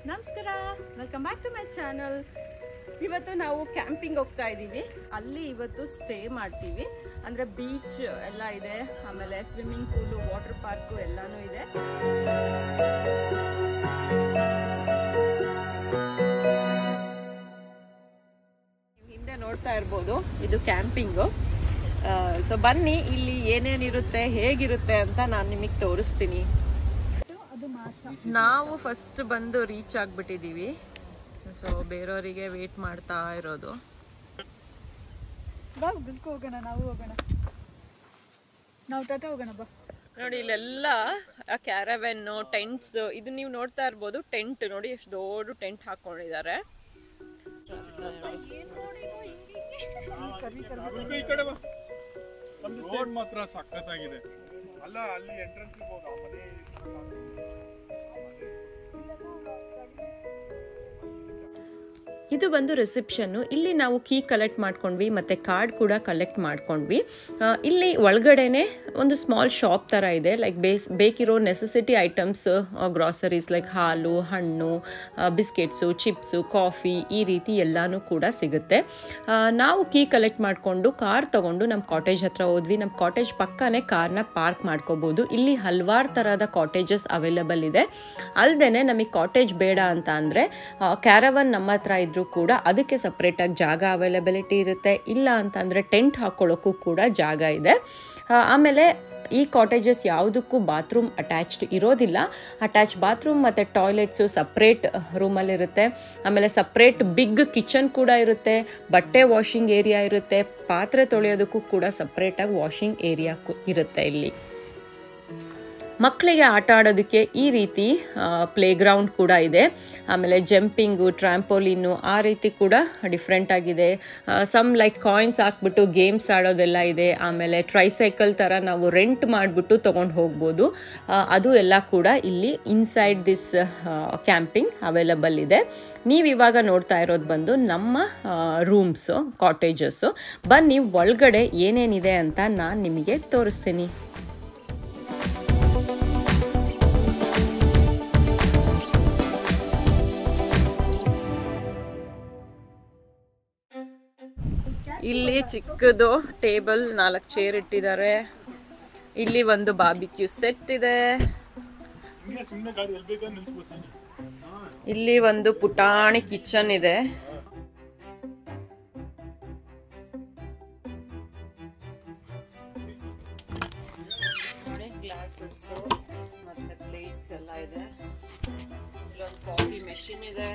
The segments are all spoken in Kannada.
ನಮಸ್ಕಾರ, welcome back to my channel. ಇವತ್ತು ನಾವು ಕ್ಯಾಂಪಿಂಗ್ ಹೋಗ್ತಾ ಇದ್ದೀವಿ. ಅಲ್ಲಿ ಇವತ್ತು ಸ್ಟೇ ಮಾಡ್ತೀವಿ. ಅಂದರೆ ಬೀಚ್ ಎಲ್ಲ ಇದೆ, ಆಮೇಲೆ ಸ್ವಿಮ್ಮಿಂಗ್ ಪೂಲು, ವಾಟರ್ ಪಾರ್ಕು ಎಲ್ಲಾನು ಇದೆ. ಹಿಂದೆ ನೋಡ್ತಾ ಇರ್ಬೋದು, ಇದು ಕ್ಯಾಂಪಿಂಗು. ಸೊ ಬನ್ನಿ, ಇಲ್ಲಿ ಏನೇನಿರುತ್ತೆ, ಹೇಗಿರುತ್ತೆ ಅಂತ ನಾನು ನಿಮಗೆ ತೋರಿಸ್ತೀನಿ. ನಾವು ಫಸ್ಟ್ ಬಂದು ರೀಚ್ ಆಗ್ಬಿಟ್ಟಿದೀವಿ. ಸೊ ಬೇರೆಯವರಿಗೆ ವೇಟ್ ಮಾಡ್ತಾ ಇರೋದು. ಹೋಗೋಣ, ನಾವು ಹೋಗೋಣ, ನಾವು ಟಾಟಾ ಹೋಗೋಣ ಬಾ. ನೋಡಿ ಇಲ್ಲೆಲ್ಲ ಕ್ಯಾರವೆನ್ನು, ಟೆಂಟ್ಸ್, ಇದು ನೀವು ನೋಡ್ತಾ ಇರ್ಬೋದು. ಟೆಂಟ್ ನೋಡಿ ಎಷ್ಟು ದೊಡ್ಡ ಟೆಂಟ್ ಹಾಕೊಂಡಿದ್ದಾರೆ. ಮಾತ್ರ ಸಖತ್ತಾಗಿದೆ. ಅಲ್ಲ, ಅಲ್ಲಿ ಎಂಟ್ರೆನ್ಸ್ ಇದು ಬಂದು ರಿಸೆಪ್ಷನ್ನು. ಇಲ್ಲಿ ನಾವು ಕೀ ಕಲೆಕ್ಟ್ ಮಾಡ್ಕೊಂಡ್ವಿ ಮತ್ತು ಕಾರ್ಡ್ ಕೂಡ ಕಲೆಕ್ಟ್ ಮಾಡ್ಕೊಂಡ್ವಿ. ಇಲ್ಲಿ ಒಳಗಡೆನೆ ಒಂದು ಸ್ಮಾಲ್ ಶಾಪ್ ಥರ ಇದೆ. ಲೈಕ್ ಬೇಕಿರೋ ನೆಸೆಸಿಟಿ ಐಟಮ್ಸ್, ಗ್ರಾಸರೀಸ್ ಲೈಕ್ ಹಾಲು, ಹಣ್ಣು, ಬಿಸ್ಕೆಟ್ಸು, ಚಿಪ್ಸು, ಕಾಫಿ, ಈ ರೀತಿ ಎಲ್ಲನೂ ಕೂಡ ಸಿಗುತ್ತೆ. ನಾವು ಕೀ ಕಲೆಕ್ಟ್ ಮಾಡಿಕೊಂಡು ಕಾರ್ ತೊಗೊಂಡು ನಮ್ಮ ಕಾಟೇಜ್ ಹತ್ರ ಹೋದ್ವಿ. ನಮ್ಮ ಕಾಟೇಜ್ ಪಕ್ಕನೇ ಕಾರ್ನ ಪಾರ್ಕ್ ಮಾಡ್ಕೋಬೋದು. ಇಲ್ಲಿ ಹಲವಾರು ಥರದ ಕಾಟೇಜಸ್ ಅವೈಲಬಲ್ ಇದೆ. ಅಲ್ಲದೆ ನಮಗೆ ಕಾಟೇಜ್ ಬೇಡ ಅಂತ ಅಂದರೆ ಕ್ಯಾರವನ್ ನಮ್ಮ ಹತ್ರ ಇದ್ರೂ ಕೂಡ ಅದಕ್ಕೆ ಸಪ್ರೇಟಾಗಿ ಜಾಗ ಅವೈಲಬಿಲಿಟಿ ಇರುತ್ತೆ. ಇಲ್ಲ ಅಂತಂದರೆ ಟೆಂಟ್ ಹಾಕ್ಕೊಳ್ಳೋಕ್ಕೂ ಕೂಡ ಜಾಗ ಇದೆ. ಆಮೇಲೆ ಈ ಕಾಟೇಜಸ್ ಯಾವುದಕ್ಕೂ ಬಾತ್ರೂಮ್ ಅಟ್ಯಾಚ್ಡ್ ಇರೋದಿಲ್ಲ. ಅಟ್ಯಾಚ್ ಬಾತ್ರೂಮ್ ಮತ್ತು ಟಾಯ್ಲೆಟ್ಸು ಸಪ್ರೇಟ್ ರೂಮಲ್ಲಿರುತ್ತೆ. ಆಮೇಲೆ ಸಪ್ರೇಟ್ ಬಿಗ್ ಕಿಚನ್ ಕೂಡ ಇರುತ್ತೆ. ಬಟ್ಟೆ ವಾಷಿಂಗ್ ಏರಿಯಾ ಇರುತ್ತೆ. ಪಾತ್ರೆ ತೊಳೆಯೋದಕ್ಕೂ ಕೂಡ ಸಪ್ರೇಟಾಗಿ ವಾಷಿಂಗ್ ಏರಿಯಾ ಇರುತ್ತೆ. ಇಲ್ಲಿ ಮಕ್ಕಳಿಗೆ ಆಟ ಆಡೋದಕ್ಕೆ ಈ ರೀತಿ ಪ್ಲೇ ಗ್ರೌಂಡ್ ಕೂಡ ಇದೆ. ಆಮೇಲೆ ಜಂಪಿಂಗು, ಟ್ರ್ಯಾಂಪೋಲಿನ್ನು, ಆ ರೀತಿ ಕೂಡ ಡಿಫ್ರೆಂಟ್ ಆಗಿದೆ. ಸಮ್ ಲೈಕ್ ಕಾಯಿನ್ಸ್ ಹಾಕ್ಬಿಟ್ಟು ಗೇಮ್ಸ್ ಆಡೋದೆಲ್ಲ ಇದೆ. ಆಮೇಲೆ ಟ್ರೈಸೈಕಲ್ ಥರ ನಾವು ರೆಂಟ್ ಮಾಡಿಬಿಟ್ಟು ತೊಗೊಂಡು ಹೋಗ್ಬೋದು. ಅದು ಎಲ್ಲ ಕೂಡ ಇಲ್ಲಿ ಇನ್ಸೈಡ್ ದಿಸ್ ಕ್ಯಾಂಪಿಂಗ್ ಅವೈಲಬಲ್ ಇದೆ. ನೀವು ಇವಾಗ ನೋಡ್ತಾ ಇರೋದು ಬಂದು ನಮ್ಮ ರೂಮ್ಸು, ಕಾಟೇಜಸ್ಸು. ಬನ್ನಿ ಒಳಗಡೆ ಏನೇನಿದೆ ಅಂತ ನಾನು ನಿಮಗೆ ತೋರಿಸ್ತೀನಿ. ಇಲ್ಲಿ ಚಿಕ್ಕದು ಟೇಬಲ್, 4 ಚೇರ್ ಇಟ್ಟಿದ್ದಾರೆ. ಇಲ್ಲಿ ಒಂದು ಬಾರ್ಬಿಕ್ಯೂ ಸೆಟ್ ಇದೆ. ಇಲ್ಲಿ ಒಂದು ಪುಟಾಣಿ ಕಿಚನ್ ಇದೆ. ನೋಡಿ, ಗ್ಲಾಸಸ್ ಮತ್ತೆ ಪ್ಲೇಟ್ಸ್ ಎಲ್ಲ ಇದೆ. ಇಲ್ಲೊಂದು ಕಾಫಿ ಮೆಷಿನ್ ಇದೆ.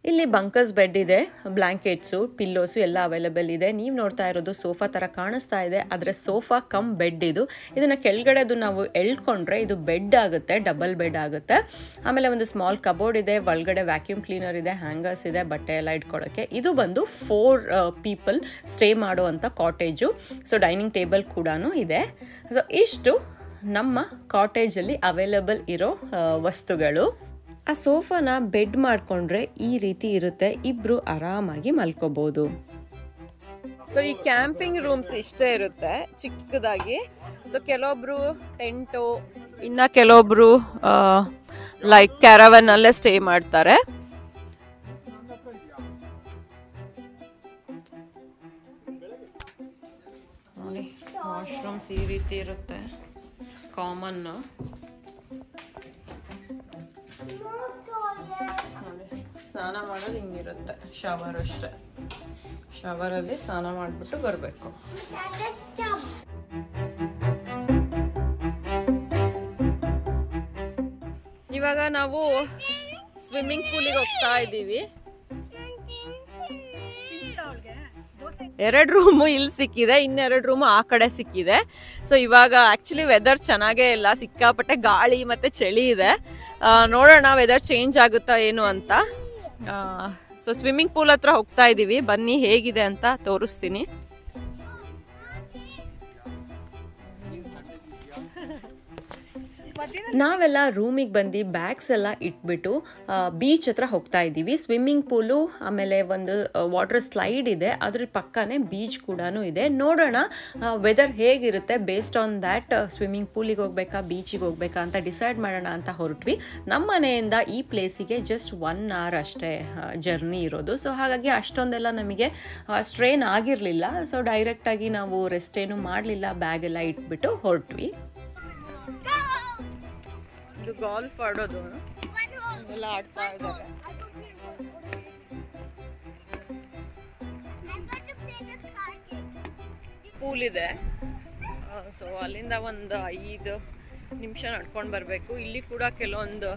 ಇಲ್ಲಿ ಬಂಕರ್ಸ್ ಬೆಡ್ ಇದೆ. ಬ್ಲ್ಯಾಂಕೆಟ್ಸು, ಪಿಲ್ಲೋಸು ಎಲ್ಲ ಅವೈಲಬಲ್ ಇದೆ. ನೀವು ನೋಡ್ತಾ ಇರೋದು ಸೋಫಾ ಥರ ಕಾಣಿಸ್ತಾ ಇದೆ, ಆದರೆ ಸೋಫಾ ಕಮ್ ಬೆಡ್ ಇದು. ಇದನ್ನು ಕೆಳಗಡೆದು ನಾವು ಎಳ್ಕೊಂಡ್ರೆ ಇದು ಬೆಡ್ ಆಗುತ್ತೆ, ಡಬಲ್ ಬೆಡ್ ಆಗುತ್ತೆ. ಆಮೇಲೆ ಒಂದು ಸ್ಮಾಲ್ ಕಬೋರ್ಡ್ ಇದೆ. ಒಳಗಡೆ ವ್ಯಾಕ್ಯೂಮ್ ಕ್ಲೀನರ್ ಇದೆ, ಹ್ಯಾಂಗರ್ಸ್ ಇದೆ, ಬಟ್ಟೆ ಎಲ್ಲ ಇಟ್ಕೊಳ್ಳೋಕ್ಕೆ. ಇದು ಬಂದು 4 ಪೀಪಲ್ ಸ್ಟೇ ಮಾಡುವಂಥ ಕಾಟೇಜು. ಸೊ ಡೈನಿಂಗ್ ಟೇಬಲ್ ಕೂಡ ಇದೆ. ಸೊ ಇಷ್ಟು ನಮ್ಮ ಕಾಟೇಜಲ್ಲಿ ಅವೈಲಬಲ್ ಇರೋ ವಸ್ತುಗಳು. ಆ ಸೋಫಾನ ಬೆಡ್ ಮಾಡಿಕೊಂಡ್ರೆ ಈ ರೀತಿ ಇರುತ್ತೆ. ಇಬ್ರು ಆರಾಮಾಗಿ ಮಲ್ಕೋಬಹುದು. ಸೊ ಈ ಕ್ಯಾಂಪಿಂಗ್ ರೂಮ್ಸ್ ಇಷ್ಟೇ ಇರುತ್ತೆ, ಚಿಕ್ಕದಾಗಿ. ಸೊ ಕೆಲವೊಬ್ರು ಟೆಂಟು, ಇನ್ನ ಕೆಲವೊಬ್ರು ಲೈಕ್ ಕ್ಯಾರವನ್ ಅಲ್ಲೇ ಸ್ಟೇ ಮಾಡ್ತಾರೆ. ನೋಡಿ, ವಾಶ್ರೂಮ್ಸ್ ಈ ರೀತಿ ಇರುತ್ತೆ, ಕಾಮನ್. ಸ್ನಾನ ಮಾಡೋದು ಹಿಂಗಿರುತ್ತೆ. ಶವರ್ ಅಷ್ಟೇ, ಶವರಲ್ಲಿ ಸ್ನಾನ ಮಾಡಿಬಿಟ್ಟು ಬರಬೇಕು. ಇವಾಗ ನಾವು ಸ್ವಿಮ್ಮಿಂಗ್ ಪೂಲಿಗೆ ಹೋಗ್ತಾ ಇದ್ದೀವಿ. 2 ರೂಮು ಇಲ್ಲಿ ಸಿಕ್ಕಿದೆ, ಇನ್ನೆರಡು ರೂಮು ಆ ಕಡೆ ಸಿಕ್ಕಿದೆ. ಸೊ ಇವಾಗ ಆಕ್ಚುಲಿ ವೆದರ್ ಚೆನ್ನಾಗೇ ಇಲ್ಲ, ಸಿಕ್ಕಾಪಟ್ಟೆ ಗಾಳಿ ಮತ್ತೆ ಚಳಿ ಇದೆ. ನೋಡೋಣ ವೆದರ್ ಚೇಂಜ್ ಆಗುತ್ತಾ ಏನು ಅಂತ. ಸೊ ಸ್ವಿಮ್ಮಿಂಗ್ ಪೂಲ್ ಹತ್ರ ಹೋಗ್ತಾ ಇದ್ದೀವಿ. ಬನ್ನಿ ಹೇಗಿದೆ ಅಂತ ತೋರಿಸ್ತೀನಿ. ನಾವೆಲ್ಲ ರೂಮಿಗೆ ಬಂದು ಬ್ಯಾಗ್ಸ್ ಎಲ್ಲ ಇಟ್ಬಿಟ್ಟು ಬೀಚ್ ಹತ್ರ ಹೋಗ್ತಾ ಇದ್ದೀವಿ. ಸ್ವಿಮ್ಮಿಂಗ್ ಪೂಲು ಆಮೇಲೆ ಒಂದು ವಾಟರ್ ಸ್ಲೈಡ್ ಇದೆ, ಅದ್ರ ಪಕ್ಕನೇ ಬೀಚ್ ಕೂಡ ಇದೆ. ನೋಡೋಣ ವೆದರ್ ಹೇಗಿರುತ್ತೆ, ಬೇಸ್ಡ್ ಆನ್ ದ್ಯಾಟ್ ಸ್ವಿಮ್ಮಿಂಗ್ ಪೂಲಿಗೆ ಹೋಗ್ಬೇಕಾ ಬೀಚಿಗೆ ಹೋಗ್ಬೇಕಾ ಅಂತ ಡಿಸೈಡ್ ಮಾಡೋಣ ಅಂತ ಹೊರಟ್ವಿ. ನಮ್ಮ ಮನೆಯಿಂದ ಈ ಪ್ಲೇಸಿಗೆ ಜಸ್ಟ್ 1 hour ಅಷ್ಟೇ ಜರ್ನಿ ಇರೋದು. ಸೊ ಹಾಗಾಗಿ ಅಷ್ಟೊಂದೆಲ್ಲ ನಮಗೆ ಸ್ಟ್ರೇನ್ ಆಗಿರಲಿಲ್ಲ. ಸೊ ಡೈರೆಕ್ಟಾಗಿ ನಾವು ರೆಸ್ಟ್ ಏನು ಮಾಡಲಿಲ್ಲ, ಬ್ಯಾಗ್ ಎಲ್ಲ ಇಟ್ಬಿಟ್ಟು ಹೊರಟ್ವಿ. ಇದು ಗಾಲ್ಫ್ ಆಡೋದು ಎಲ್ಲ ಆಡ್ತಾ ಇದ್ದಾರೆ. ಪೂಲ್ ಇದೆ. ಸೊ ಅಲ್ಲಿಂದ ಒಂದು 5 ನಿಮಿಷ ನಡ್ಕೊಂಡು ಬರಬೇಕು. ಇಲ್ಲಿ ಕೂಡ ಕೆಲವೊಂದು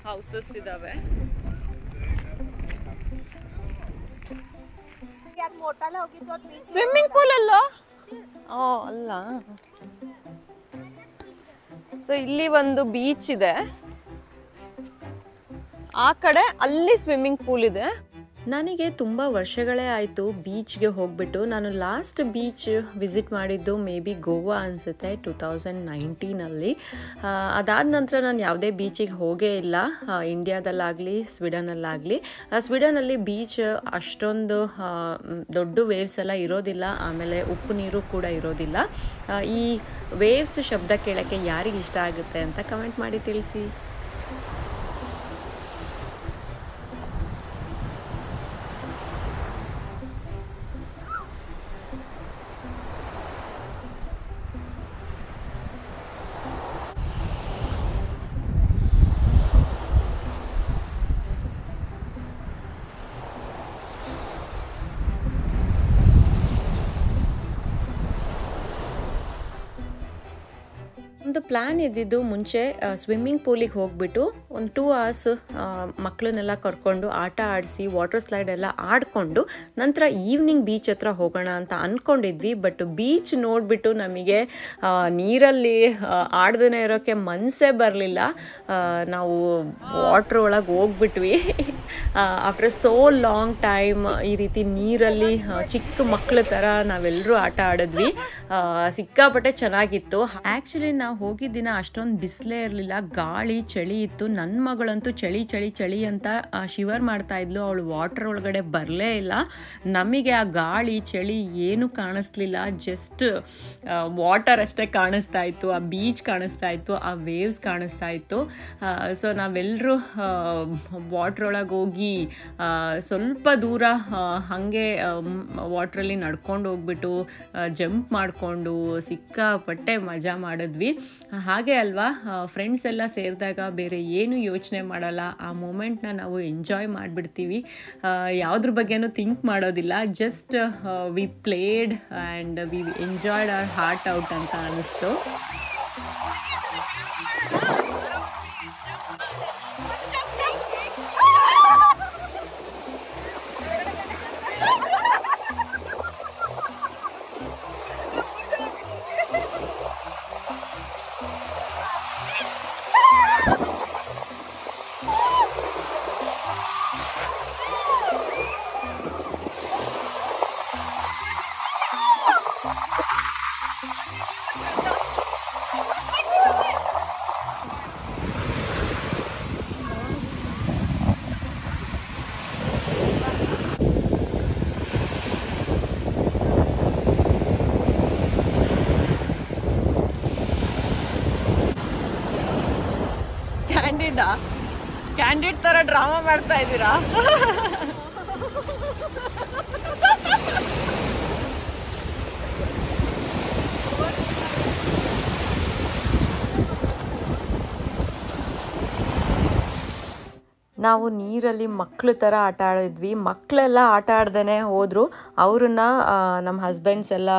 ಹೌಸಸ್ ಇದಾವೆ. ಸ್ವಿಮ್ಮಿಂಗ್ ಪೂಲ್ ಅಲ್ಲ? ಅಲ್ಲ. ಸೊ ಇಲ್ಲಿ ಒಂದು ಬೀಚ್ ಇದೆ, ಆ ಕಡೆ ಅಲ್ಲಿ ಸ್ವಿಮ್ಮಿಂಗ್ ಪೂಲ್ ಇದೆ. ನನಗೆ ತುಂಬ ವರ್ಷಗಳೇ ಆಯಿತು ಬೀಚ್ಗೆ ಹೋಗ್ಬಿಟ್ಟು. ನಾನು ಲಾಸ್ಟ್ ಬೀಚ್ ವಿಸಿಟ್ ಮಾಡಿದ್ದು ಮೇ ಬಿ ಗೋವಾ ಅನಿಸುತ್ತೆ 2019. ಅದಾದ ನಂತರ ನಾನು ಯಾವುದೇ ಬೀಚಿಗೆ ಹೋಗೇ ಇಲ್ಲ, ಇಂಡಿಯಾದಲ್ಲಾಗಲಿ ಸ್ವೀಡನಲ್ಲಾಗಲಿ. ಸ್ವೀಡನಲ್ಲಿ ಬೀಚ್ ಅಷ್ಟೊಂದು ದೊಡ್ಡ ವೇವ್ಸ್ ಎಲ್ಲ ಇರೋದಿಲ್ಲ, ಆಮೇಲೆ ಉಪ್ಪು ನೀರು ಕೂಡ ಇರೋದಿಲ್ಲ. ಈ ವೇವ್ಸ್ ಶಬ್ದ ಕೇಳೋಕ್ಕೆ ಯಾರಿಗೆ ಇಷ್ಟ ಆಗುತ್ತೆ ಅಂತ ಕಮೆಂಟ್ ಮಾಡಿ ತಿಳಿಸಿ. ಒಂದು ಪ್ಲ್ಯಾನ್ ಇದ್ದಿದ್ದು ಮುಂಚೆ ಸ್ವಿಮ್ಮಿಂಗ್ ಪೂಲಿಗೆ ಹೋಗ್ಬಿಟ್ಟು ಒಂದು 2 hours ಮಕ್ಕಳನ್ನೆಲ್ಲ ಕರ್ಕೊಂಡು ಆಟ ಆಡಿಸಿ ವಾಟರ್ ಸ್ಲೈಡ್ ಎಲ್ಲ ಆಡಿಕೊಂಡು ನಂತರ ಈವ್ನಿಂಗ್ ಬೀಚ್ ಹತ್ರ ಹೋಗೋಣ ಅಂತ ಅಂದ್ಕೊಂಡಿದ್ವಿ. ಬಟ್ ಬೀಚ್ ನೋಡಿಬಿಟ್ಟು ನಮಗೆ ನೀರಲ್ಲಿ ಆಡ್ದೇ ಇರೋಕ್ಕೆ ಮನಸ್ಸೇ ಬರಲಿಲ್ಲ. ನಾವು ವಾಟ್ರ್ ಒಳಗೆ ಹೋಗ್ಬಿಟ್ವಿ. ಆಫ್ಟರ್ ಸೋ ಲಾಂಗ್ ಟೈಮ್ ಈ ರೀತಿ ನೀರಲ್ಲಿ ಚಿಕ್ಕ ಮಕ್ಕಳ ಥರ ನಾವೆಲ್ಲರೂ ಆಟ ಆಡಿದ್ವಿ. ಸಿಕ್ಕಾಪಟ್ಟೆ ಚೆನ್ನಾಗಿತ್ತು. ಆ್ಯಕ್ಚುಲಿ ನಾವು ಹೋಗಿದ್ದ ದಿನ ಅಷ್ಟೊಂದು ಬಿಸಿಲೇ ಇರಲಿಲ್ಲ, ಗಾಳಿ ಚಳಿ ಇತ್ತು. ನನ್ನ ಮಗಳಂತೂ ಚಳಿ ಚಳಿ ಚಳಿ ಅಂತ ಶಿವರ್ ಮಾಡ್ತಾ ಇದ್ಲು. ಅವಳು ವಾಟರ್ ಒಳಗಡೆ ಬರಲೇ ಇಲ್ಲ. ನಮಗೆ ಆ ಗಾಳಿ ಚಳಿ ಏನೂ ಕಾಣಿಸ್ಲಿಲ್ಲ, ಜಸ್ಟ್ ವಾಟರ್ ಅಷ್ಟೇ ಕಾಣಿಸ್ತಾ ಇತ್ತು, ಆ ಬೀಚ್ ಕಾಣಿಸ್ತಾ ಇತ್ತು, ಆ ವೇವ್ಸ್ ಕಾಣಿಸ್ತಾ ಇತ್ತು. ಸೊ ನಾವೆಲ್ಲರೂ ವಾಟ್ರ್ ಒಳಗೆ ಹೋಗಿ ಸ್ವಲ್ಪ ದೂರ ಹಾಗೆ ವಾಟ್ರಲ್ಲಿ ನಡ್ಕೊಂಡು ಹೋಗ್ಬಿಟ್ಟು ಜಂಪ್ ಮಾಡಿಕೊಂಡು ಸಿಕ್ಕಾಪಟ್ಟೆ ಮಜಾ ಮಾಡಿದ್ವಿ. ಹಾಗೆ ಅಲ್ವಾ, ಫ್ರೆಂಡ್ಸ್ ಎಲ್ಲ ಸೇರಿದಾಗ ಬೇರೆ ಏನು ಯೋಚನೆ ಮಾಡಲ್ಲ, ಆ ಮೂಮೆಂಟ್ನ ನಾವು ಎಂಜಾಯ್ ಮಾಡಿಬಿಡ್ತೀವಿ. ಯಾವುದ್ರ ಬಗ್ಗೆನೂ ಥಿಂಕ್ ಮಾಡೋದಿಲ್ಲ, just we played and we enjoyed hour heart out ಅಂತ ಅನ್ನಿಸ್ತು. ಕ್ಯಾಂಡಿಡ್ ತರ ಡ್ರಾಮಾ ಮಾಡ್ತಾ ಇದ್ದೀರಾ? ನಾವು ನೀರಲ್ಲಿ ಮಕ್ಕಳ ಥರ ಆಟ ಆಡಿದ್ವಿ. ಮಕ್ಕಳೆಲ್ಲ ಆಟ ಆಡ್ದೇ ಹೋದರು. ಅವ್ರನ್ನ ನಮ್ಮ ಹಸ್ಬೆಂಡ್ಸ್ ಎಲ್ಲ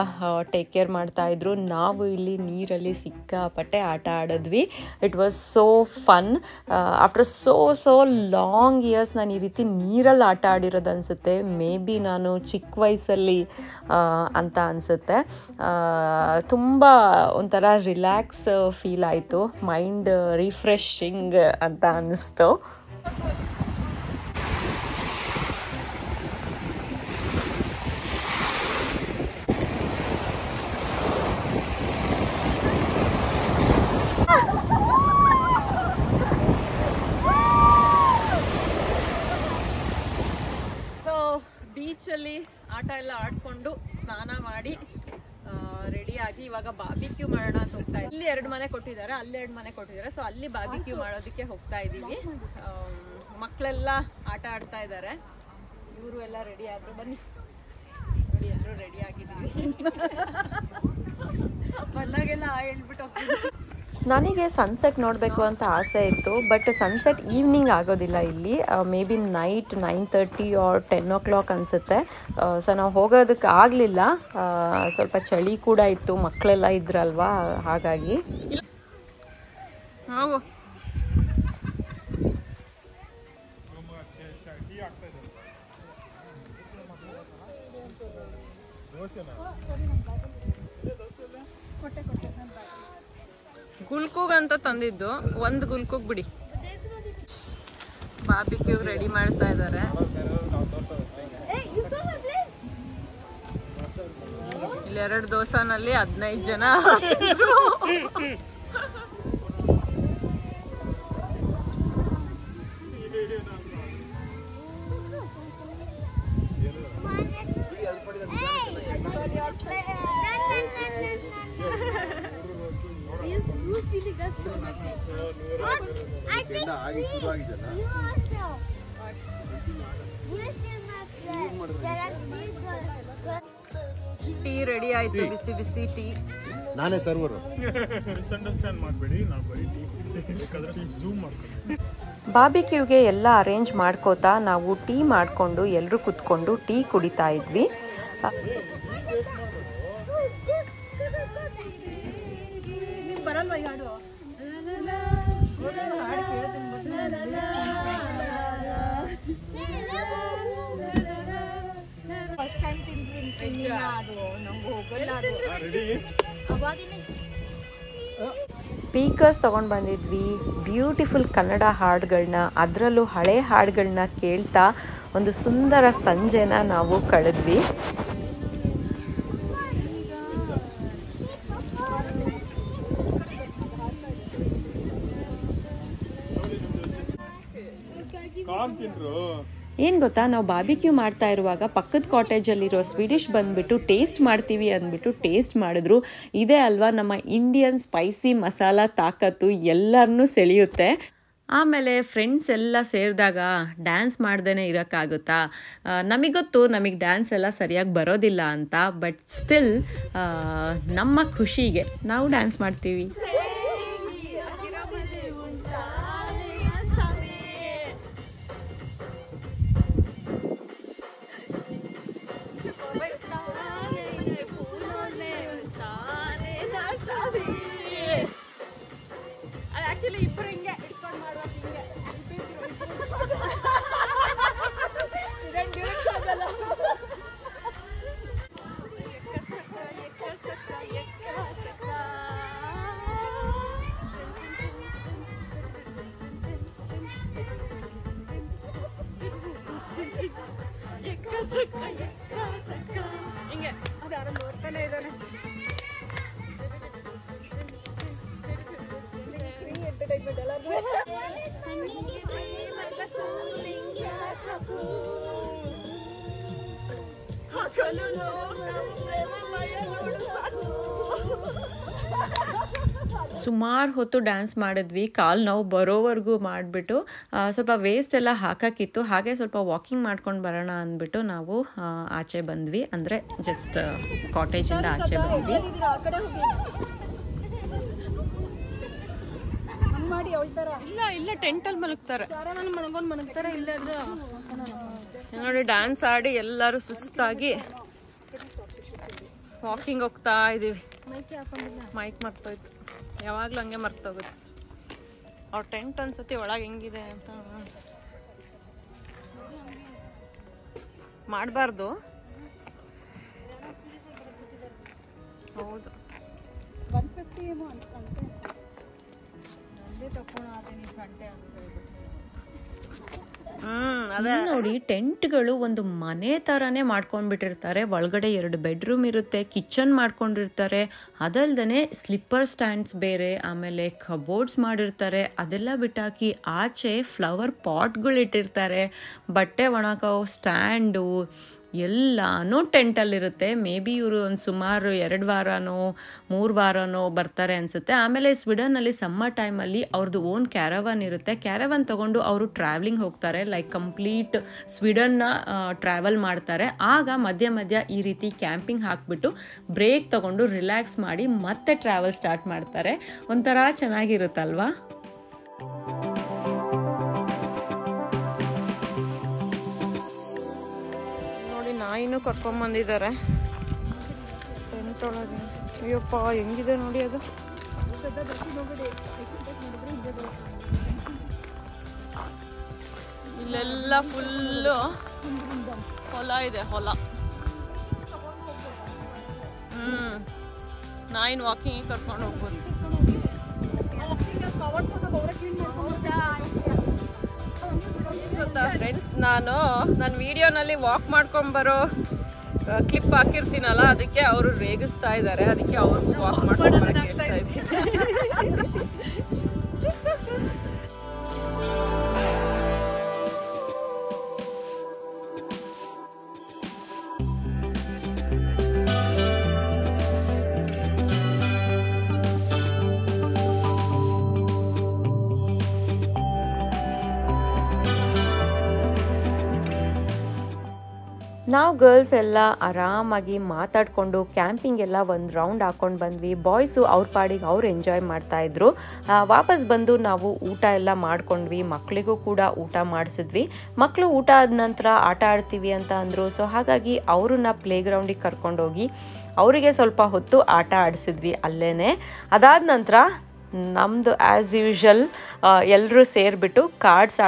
ಟೇಕ್ ಕೇರ್ ಮಾಡ್ತಾಯಿದ್ರು. ನಾವು ಇಲ್ಲಿ ನೀರಲ್ಲಿ ಸಿಕ್ಕಾಪಟ್ಟೆ ಆಟ ಆಡಿದ್ವಿ. It was so fun. After so long years ನಾನು ಈ ರೀತಿ ನೀರಲ್ಲಿ ಆಟ ಆಡಿರೋದು ಅನಿಸುತ್ತೆ. ಮೇ ಬಿ ನಾನು ಚಿಕ್ಕ ವಯಸ್ಸಲ್ಲಿ ಅಂತ ಅನಿಸುತ್ತೆ. ತುಂಬ ಒಂಥರ ರಿಲ್ಯಾಕ್ಸ್ ಫೀಲ್ ಆಯಿತು, ಮೈಂಡ್ ರಿಫ್ರೆಶಿಂಗ್ ಅಂತ ಅನ್ನಿಸ್ತು. ಎಲ್ಲ ಆಡ್ಕೊಂಡು ಸ್ನಾನ ಮಾಡಿ ರೆಡಿಯಾಗಿ ಇವಾಗ ಬಾರ್ಬಿಕ್ಯೂ ಮಾಡೋಣ ಅಂತ ಹೋಗ್ತಾ ಇದ್ದೀವಿ. ಇಲ್ಲಿ 2 ಮನೆ ಕೊಟ್ಟಿದ್ದಾರೆ, ಅಲ್ಲಿ 2 ಮನೆ ಕೊಟ್ಟಿದ್ದಾರೆ. ಸೊ ಅಲ್ಲಿ ಬಾರ್ಬಿಕ್ಯೂ ಮಾಡೋದಕ್ಕೆ ಹೋಗ್ತಾ ಇದ್ದೀವಿ. ಮಕ್ಕಳೆಲ್ಲ ಆಟ ಆಡ್ತಾ ಇದ್ದಾರೆ. ಇವರು ಎಲ್ಲ ರೆಡಿ ಆದ್ರು. ಬನ್ನಿ ನೋಡಿ, ಎಲ್ಲರೂ ರೆಡಿ ಆಗಿದ್ದೀವಿ. ಬಂದಾಗೆಲ್ಲ ಹೇಳ್ಬಿಟ್ಟು ಹೋಗ್ತೀವಿ. ನನಗೆ ಸನ್ಸೆಟ್ ನೋಡಬೇಕು ಅಂತ ಆಸೆ ಇತ್ತು, ಬಟ್ ಸನ್ಸೆಟ್ ಈವ್ನಿಂಗ್ ಆಗೋದಿಲ್ಲ ಇಲ್ಲಿ. May be night 9:30 R 10 o'clock ಅನಿಸುತ್ತೆ. ಸೊ ನಾವು ಹೋಗೋದಕ್ಕೆ ಆಗಲಿಲ್ಲ. ಸ್ವಲ್ಪ ಚಳಿ ಕೂಡ ಇತ್ತು, ಮಕ್ಕಳೆಲ್ಲ ಇದ್ರಲ್ವಾ, ಹಾಗಾಗಿ. ಗುಲ್ಕೂಗ್ ಅಂತ ತಂದಿದ್ದು, 1 ಗುಲ್ಕೂಗ್ ಬಿಡಿ. ಬಾರ್ಬಿಕ್ಯೂ ರೆಡಿ ಮಾಡ್ತಾ ಇದ್ದಾರೆ. ಇಲ್ಲಿ 2 ದೋಸೆನಲ್ಲಿ 15 ಜನ. ಟೀ ರೆಡಿ ಆಯ್ತು, ಬಿಸಿ ಬಿಸಿ ಟೀ. ನಾನೇ ಸರ್ವರ್. ಮಿಸ್ಅಂಡರ್ಸ್ಟ್ಯಾಂಡ್ ಮಾಡಬೇಡಿ, ನಾವು ಬರೀ ಟೀ ಕುಡಿಬೇಕಾದ್ರೆ ಝೂಮ್ ಮಾಡ್ಕೊಂಡು. ಬಾರ್ಬಿಕ್ಯೂಗೆ ಎಲ್ಲ ಅರೇಂಜ್ ಮಾಡ್ಕೋತಾ ನಾವು ಟೀ ಮಾಡಿಕೊಂಡು ಎಲ್ಲರೂ ಕುತ್ಕೊಂಡು ಟೀ ಕುಡಿತಾ ಇದ್ವಿ. ಬರಲ್ವಾ ಈ ಹಾಡು? ಹಾಡು ಕೇಳ್ತೀನಿ. ಫಸ್ಟ್ ಟೈಮ್ ತಿಂತೀನಿ ಅದು, ನಂಗೆ ಹೋಗಲ್ಲ ಅದು. ಸ್ಪೀಕರ್ಸ್ ತೊಗೊಂಡು ಬಂದಿದ್ವಿ, ಬ್ಯೂಟಿಫುಲ್ ಕನ್ನಡ ಹಾಡುಗಳನ್ನ, ಅದರಲ್ಲೂ ಹಳೆ ಹಾಡುಗಳನ್ನ ಕೇಳ್ತಾ ಒಂದು ಸುಂದರ ಸಂಜೆನ ನಾವು ಕಳೆದ್ವಿ. ಏನು ಗೊತ್ತಾ, ನಾವು ಬಾರ್ಬಿಕ್ಯೂ ಮಾಡ್ತಾ ಇರುವಾಗ ಪಕ್ಕದ ಕಾಟೇಜಲ್ಲಿರೋ ಸ್ವೀಡಿಶ್ ಬಂದುಬಿಟ್ಟು ಟೇಸ್ಟ್ ಮಾಡ್ತೀವಿ ಅಂದ್ಬಿಟ್ಟು ಟೇಸ್ಟ್ ಮಾಡಿದ್ರು. ಇದೇ ಅಲ್ವಾ ನಮ್ಮ ಇಂಡಿಯನ್ ಸ್ಪೈಸಿ ಮಸಾಲ ತಾಕತ್ತು, ಎಲ್ಲರನ್ನೂ ಸೆಳೆಯುತ್ತೆ. ಆಮೇಲೆ ಫ್ರೆಂಡ್ಸ್ ಎಲ್ಲ ಸೇರಿದಾಗ ಡ್ಯಾನ್ಸ್ ಮಾಡ್ದೇ ಇರೋಕ್ಕಾಗುತ್ತಾ? ನಮಗೊತ್ತು ನಮಗೆ ಡ್ಯಾನ್ಸ್ ಎಲ್ಲ ಸರಿಯಾಗಿ ಬರೋದಿಲ್ಲ ಅಂತ, ಬಟ್ ಸ್ಟಿಲ್ ನಮ್ಮ ಖುಷಿಗೆ ನಾವು ಡ್ಯಾನ್ಸ್ ಮಾಡ್ತೀವಿ. ಹಿಂಗೆ ಅದಾರ ನೋಡ್ತಾನೆ ಇದ್ದಾನೆ. ಫ್ರೀ ಎಂಟರ್ಟೈನ್ಮೆಂಟ್ ಎಲ್ಲ. ಸುಮಾರು ಹೊತ್ತು ಡ್ಯಾನ್ಸ್ ಮಾಡಿದ್ವಿ, ಕಾಲು ನೋವು ಬರೋವರೆಗೂ ಮಾಡಿಬಿಟ್ಟು ಸ್ವಲ್ಪ ವೇಸ್ಟ್ ಎಲ್ಲ ಹಾಕೋಕ್ಕಿತ್ತು. ಹಾಗೆ ಸ್ವಲ್ಪ ವಾಕಿಂಗ್ ಮಾಡ್ಕೊಂಡು ಬರೋಣ ಅಂದ್ಬಿಟ್ಟು ನಾವು ಆಚೆ ಬಂದ್ವಿ, ಅಂದರೆ ಜಸ್ಟ್ ಕಾಟೇಜಿಂದ ಆಚೆ ಬಂದ್ವಿ. ಮಾಡಿ ಅವಳ್ತಾರ ಇಲ್ಲ ಟೆಂಟಲ್ಲಿ ಮಲಗ್ತಾರೆ, ಮಲಗ್ತಾರೆ. ಇಲ್ಲಾದ್ರೂ ನೋಡಿ ಡ್ಯಾನ್ಸ್ ಆಡಿ ಎಲ್ಲರೂ ಸುಸ್ತಾಗಿ ವಾಕಿಂಗ್ ಹೋಗ್ತಾ ಇದೀವಿ. ಮೈಕ್ ಮರ್ತೋಯ್ತು, ಯಾವಾಗ್ಲೂ ಹಂಗೆ ಮರ್ತೋಗುತ್ತೆ. ಅವ್ರ ಟೆಂಟ್ ಅನ್ಸತಿ ಒಳಗೆ ಹೆಂಗಿದೆ ಅಂತ ಮಾಡಬಾರ್ದು. ಹೌದು, 150 ಏನೋ ಅನ್ಕೊಂಡೆ. ನಂದೇ ತಕೊಂಡು ಆತೀನಿ ಗಂಟೆ ಅಂತ ಹೇಳ್ಬಿಟ್ಟು. ನೋಡಿ, ಟೆಂಟ್ಗಳು ಒಂದು ಮನೆ ಥರನೇ ಮಾಡ್ಕೊಂಡ್ಬಿಟ್ಟಿರ್ತಾರೆ. ಒಳಗಡೆ 2 ಬೆಡ್ರೂಮ್ ಇರುತ್ತೆ, ಕಿಚನ್ ಮಾಡ್ಕೊಂಡಿರ್ತಾರೆ. ಅದಲ್ದೇ ಸ್ಲಿಪ್ಪರ್ ಸ್ಟ್ಯಾಂಡ್ಸ್ ಬೇರೆ, ಆಮೇಲೆ ಕಬೋರ್ಡ್ಸ್ ಮಾಡಿರ್ತಾರೆ. ಅದೆಲ್ಲ ಬಿಟ್ಟಾಕಿ ಆಚೆ ಫ್ಲವರ್ ಪಾಟ್ಗಳು ಇಟ್ಟಿರ್ತಾರೆ, ಬಟ್ಟೆ ಒಣಕೋ ಸ್ಟ್ಯಾಂಡು, ಎಲ್ಲನೂ ಟೆಂಟಲ್ಲಿರುತ್ತೆ. ಮೇ ಬಿ ಇವರು ಒಂದು ಸುಮಾರು 2 ವಾರನೋ 3 ವಾರನೋ ಬರ್ತಾರೆ ಅನಿಸುತ್ತೆ. ಆಮೇಲೆ ಸ್ವೀಡನ್ನಲ್ಲಿ ಸಮ್ಮರ್ ಟೈಮಲ್ಲಿ ಅವ್ರದ್ದು ಓನ್ ಕ್ಯಾರವಾನ್ ಇರುತ್ತೆ. ಕ್ಯಾರವಾನ್ ತೊಗೊಂಡು ಅವರು ಟ್ರಾವೆಲಿಂಗ್ ಹೋಗ್ತಾರೆ, ಲೈಕ್ ಕಂಪ್ಲೀಟ್ ಸ್ವೀಡನ್ನ ಟ್ರಾವೆಲ್ ಮಾಡ್ತಾರೆ. ಆಗ ಮಧ್ಯ ಮಧ್ಯ ಈ ರೀತಿ ಕ್ಯಾಂಪಿಂಗ್ ಹಾಕಿಬಿಟ್ಟು ಬ್ರೇಕ್ ತೊಗೊಂಡು ರಿಲ್ಯಾಕ್ಸ್ ಮಾಡಿ ಮತ್ತೆ ಟ್ರಾವೆಲ್ ಸ್ಟಾರ್ಟ್ ಮಾಡ್ತಾರೆ. ಒಂಥರ ಚೆನ್ನಾಗಿರುತ್ತಲ್ವಾ. ನಾಯಿನೂ ಕರ್ಕೊಂಬಂದಿದ್ದಾರೆ ಟೆಂಟ್ ಒಳಗೆ. ಅಯ್ಯಪ್ಪ ಹೆಂಗಿದೆ ನೋಡಿ ಅದು. ಇಲ್ಲೆಲ್ಲ ಫುಲ್ಲು ಹೊಲ ಇದೆ, ಹೊಲ. ನಾಯಿನ ವಾಕಿಂಗ್ ಕರ್ಕೊಂಡು ಹೋಗ್ಬೋದು. ಫ್ರೆಂಡ್ಸ್, ನಾನು ನನ್ನ ವಿಡಿಯೋನಲ್ಲಿ ವಾಕ್ ಮಾಡ್ಕೊಂಡ್ಬರೋ ಕ್ಲಿಪ್ ಹಾಕಿರ್ತೀನಲ್ಲ, ಅದಕ್ಕೆ ಅವರು ರೇಗಿಸ್ತಾ ಇದ್ದಾರೆ. ಅದಕ್ಕೆ ಅವ್ರಿಗೂ ವಾಕ್ ಮಾಡ್ಕೊಂಡು ಹೇಳ್ತಾ ಇದ್ದೀನಿ. ನಾವು ಗರ್ಲ್ಸ್ ಎಲ್ಲ ಆರಾಮಾಗಿ ಮಾತಾಡಿಕೊಂಡು ಕ್ಯಾಂಪಿಂಗ್ ಎಲ್ಲ ಒಂದು ರೌಂಡ್ ಹಾಕ್ಕೊಂಡು ಬಂದ್ವಿ. ಬಾಯ್ಸು ಅವ್ರ ಪಾಡಿಗೆ ಅವ್ರು ಎಂಜಾಯ್ ಮಾಡ್ತಾಯಿದ್ರು. ವಾಪಸ್ ಬಂದು ನಾವು ಊಟ ಎಲ್ಲ ಮಾಡ್ಕೊಂಡ್ವಿ. ಮಕ್ಕಳಿಗೂ ಕೂಡ ಊಟ ಮಾಡಿಸಿದ್ವಿ. ಮಕ್ಕಳು ಊಟ ಆದ ನಂತರ ಆಟ ಆಡ್ತೀವಿ ಅಂತ ಅಂದರು. ಸೊ ಹಾಗಾಗಿ ಅವ್ರನ್ನ ಪ್ಲೇ ಗ್ರೌಂಡಿಗೆ ಕರ್ಕೊಂಡೋಗಿ ಅವರಿಗೆ ಸ್ವಲ್ಪ ಹೊತ್ತು ಆಟ ಆಡಿಸಿದ್ವಿ ಅಲ್ಲೇ. ಅದಾದ ನಂತರ ನಮ್ಮದು ಆ್ಯಸ್ ಯೂಶಲ್ ಎಲ್ಲರೂ ಸೇರಿಬಿಟ್ಟು ಕಾರ್ಡ್ಸ್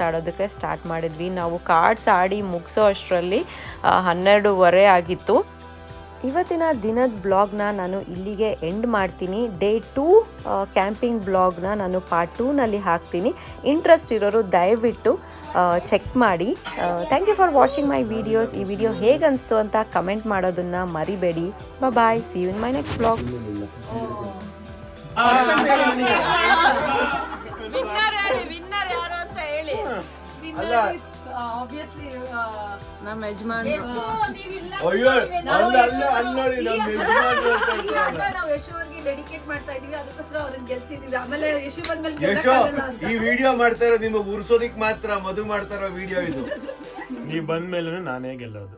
ಆಡೋದಕ್ಕೆ ಸ್ಟಾರ್ಟ್ ಮಾಡಿದ್ವಿ. ನಾವು ಕಾರ್ಡ್ಸ್ ಆಡಿ ಮುಗಿಸೋ ಅಷ್ಟರಲ್ಲಿ 12:30 ಆಗಿತ್ತು. ಇವತ್ತಿನ ದಿನದ ವ್ಲಾಗ್ನ ನಾನು ಇಲ್ಲಿಗೆ ಎಂಡ್ ಮಾಡ್ತೀನಿ. ಡೇ 2 ಕ್ಯಾಂಪಿಂಗ್ ವ್ಲಾಗ್ನ ನಾನು ಪಾರ್ಟ್ 2ನಲ್ಲಿ ಹಾಕ್ತೀನಿ. ಇಂಟ್ರೆಸ್ಟ್ ಇರೋರು ದಯವಿಟ್ಟು ಚೆಕ್ ಮಾಡಿ. Thank you for watching my videos. ಈ ವಿಡಿಯೋ ಹೇಗೆ ಅನಿಸ್ತು ಅಂತ ಕಮೆಂಟ್ ಮಾಡೋದನ್ನು ಮರಿಬೇಡಿ. Bye, see you in my next vlog. Winner ಯಾರು ಅಂತ ಹೇಳಿ. ನಮ್ಮ ಯಜಮಾನ್ ಡೆಡಿಕೇಟ್ ಮಾಡ್ತಾ ಇದೀವಿ, ಅದಕ್ಕೋಸ್ಕರ ಅವ್ರನ್ನ ಗೆಲ್ಸಿದೀವಿ. ಆಮೇಲೆ ಯಶು ಬಂದ್ಮೇಲೆ ಈ ವಿಡಿಯೋ ಮಾಡ್ತಾ ಇರೋ ನಿಮಗೆ ಉರ್ಸೋದಿಕ್ ಮಾತ್ರ, ಮದು ಮಾಡ್ತಾ ಇರೋ ವಿಡಿಯೋ ಇದು. ನೀವ್ ಬಂದ್ಮೇಲೆ ನಾನೇ ಗೆಲ್ಲೋದು.